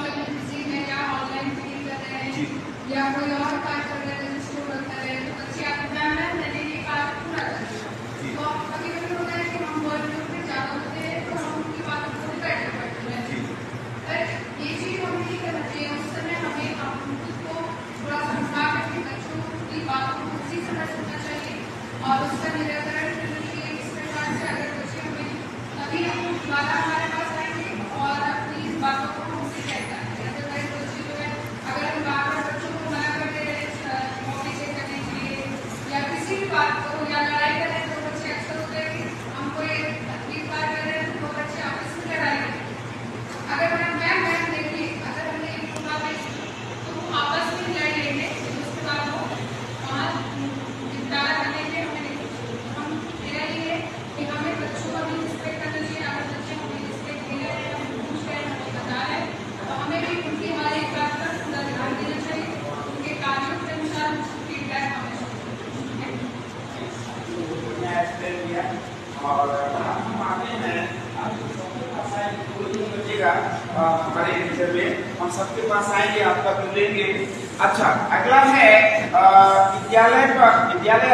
Channel किसी में या ऑनलाइन फील कर रहे हैं या कोई और कार्य कर रहे हैं, रजिस्टर कर रहे हैं, तो बच्चे आपको ध्यान है मैंने ये कार्य पूरा कर दिया। तो कभी कभी होता है कि हम वॉल्यूम पे ज़्यादा होते हैं तो हम उनकी बातों को रिपीट करते हैं, पर ये चीज़ हमें नहीं करना चाहिए। उस समय हमें खुद को थोड़ा समझा करके बच्चों की बातों को उसी समय सुनना चाहिए और उसका निराकरण करना चाहिए। इस प्रकार से अगर बच्चे हमें तभी हम दोबारा हमारे पास आएंगे और अपनी बातों को हमसे कहता है। अदरवाइज बच्चे जो है अगर हम बार बार बच्चों को मना करते रहे कॉपी चेक करने के लिए या किसी भी बात को या लड़ाई करें, तो बच्चे अक्सर होते हैं कि हम कोई तकलीफ बात कर रहे हैं तो बच्चे आपस में लड़ाई करें। अगर मैं देखिए अगर हमने एक बात देखी तो वो आपस में लड़ लेंगे, उसके बाद वो वहाँ निपटारा करने के हमें नहीं पूछेंगे। हम मेरा ये है कि हमें बच्चों का भी रिस्पेक्ट करना चाहिए। अगर बच्चे हमें रिस्पेक्ट दे रहे हैं, हमें पूछ रहे हैं, हमें बता रहे हैं, तो हमें भी उनकी हमारी एक बात पर पूरा ध्यान देना चाहिए। उनके कार्यों के अनुसार फीडबैक हमें और हम आते हैं हमारे लेक्चर में हम सबके पास आएंगे, आपका मिलेंगे। अच्छा, अगला है विद्यालय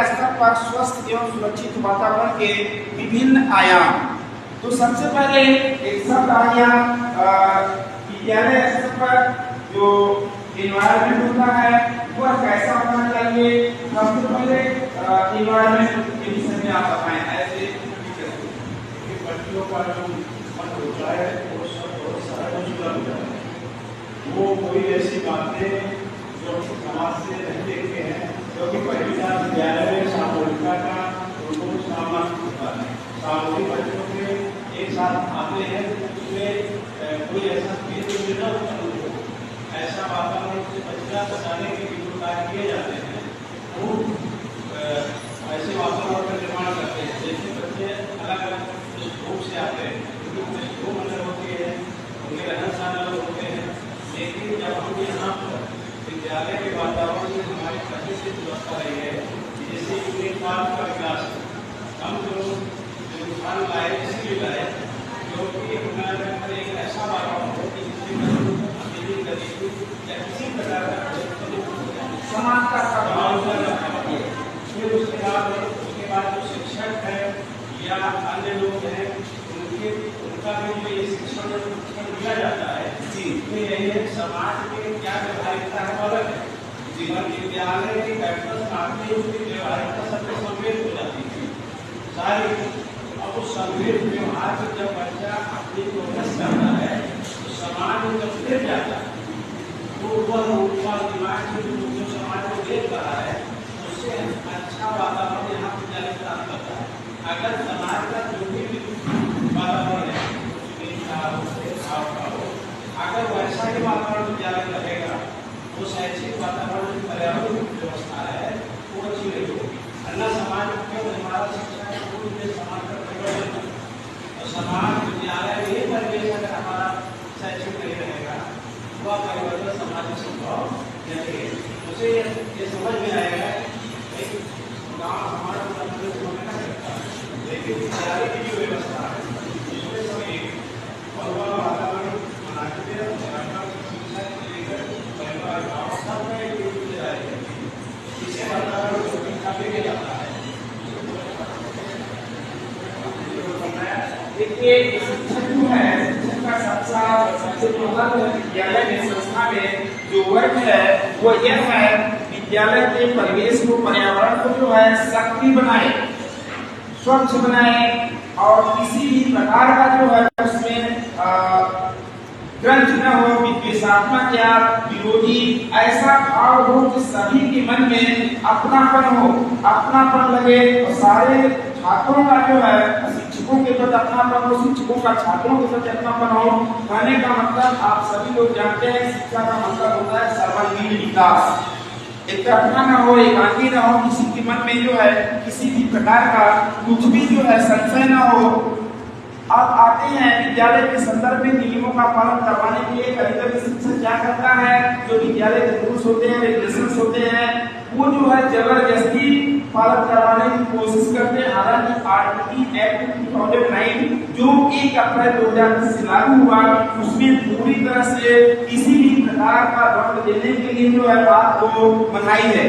स्तर पर स्वस्थ एवं सुरक्षित वातावरण के विभिन्न आयाम। तो सबसे पहले एक शब्द आ गया विद्यालय स्तर पर जो एनवायरनमेंट होता है वह कैसा होना चाहिए। सबसे पहले एनवायरनमेंट के विषय में आप बताएं। ऐसे बच्चों का जो मन होता है वो सब बहुत सारा कुछ हो जाता है। वो कोई ऐसी बातें जो समाज से नहीं देखते हैं, क्योंकि पहली बार विद्यालय में सामूहिकता का उनको सामना होता है। सामूहिक बच्चों के एक साथ आते हैं, उसमें कोई ऐसा न ऐसा वातावरण से बचना बचाने के जो कार्य किए जाते हैं वो ऐसे वातावरण का निर्माण करते हैं। जैसे बच्चे अलग अलग ग्रुप से आते हैं, उनकी कुछ ग्रुप अलग होती है, उनके रहन सहन अलग होते हैं, लेकिन जब हम यहाँ पर विद्यालय के वातावरण में हमारी पहले से व्यवस्था रही है, जैसे एक बात का विकास हम जो फल लाए इसलिए लाए क्योंकि हमारे अंदर एक ऐसा वातावरण हो कि जिससे या किसी प्रकार का समानता का फिर उसके बाद जो शिक्षक है या अन्य लोग हैं उनका भी जो ये शिक्षण दिया जाता है इसमें यही है समाज में क्या व्यवहारिकता है अलग है। जीवन विद्यालय की कैंपस आते ही उसकी व्यवहारिकता सबसे संवेद हो जाती है सारी। अब उस संवेद व्यवहार में जब बच्चा अपनी प्रोग्रेस करता है तो समाज में जब गिर जाता है तो वह दिमाग में जो समाज को देख रहा है उससे अच्छा वातावरण यहाँ विद्यालय प्राप्त करता है। अगर समाज का जो भी वातावरण है अगर वैसा ही वातावरण विद्यालय रहेगा तो शैक्षिक वातावरण पर्यावरण व्यवस्था है वो अच्छी नहीं होगी। अन्य समाज में हमारा शिक्षा समाज का परिवर्तन और समाज विद्यालय में ये परिवेश अगर हमारा शैक्षिक नहीं रहेगा वह परिवर्तन समाज में संभव नहीं है। उसे ये समझ में आएगा गाँव हमारा लेकिन विद्यालय की जो व्यवस्था है इसमें सब एक वातावरण बनाते हैं। शिक्षा से लेकर परिवार गाँव सब में इसे वातावरण को लेके जाता है। देखिए शिक्षक जो है, शिक्षक का सबसे प्रमुख विद्यालय में संस्था में जो वर्ग है वो यह है विद्यालय के परिवेश को पर्यावरण को जो है सक्रिय बनाए, स्वच्छ बनाए और किसी भी प्रकार का जो है उसमें ग्रंथ न हो, विद्वेषात्मक या विरोधी ऐसा भाव हो कि सभी के मन में अपनापन हो, अपनापन लगे और सारे छात्रों का जो है शिक्षकों के प्रति अपनापन हो, शिक्षकों का छात्रों के प्रति अपनापन हो। कहने का मतलब आप सभी लोग जानते हैं शिक्षा का मतलब होता है सर्वांगीण विकास। एकता न हो, एकांगी न हो, किसी के मन में जो है किसी भी प्रकार का कुछ भी जो है संशय न हो। अब आते हैं विद्यालय के संदर्भ में नियमों का पालन करवाने के लिए कभी-कभी शिक्षक क्या करता है, जो विद्यालय के रूल्स होते हैं, रेगुलेशंस होते हैं, वो जो है जबरदस्ती पालन करवाने की कोशिश करते हैं। हालांकि आरटीई एक्ट 2009 जो 1 अप्रैल 2010 से लागू हुआ, उसमें पूरी तरह से किसी भी प्रकार का दंड देने के लिए जो है बात को बनाई है।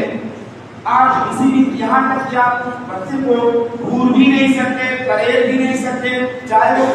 आज किसी भी यहाँ तक कि आप बच्चे को भूल भी नहीं सकते, करेल भी नहीं सकते, चाहे वो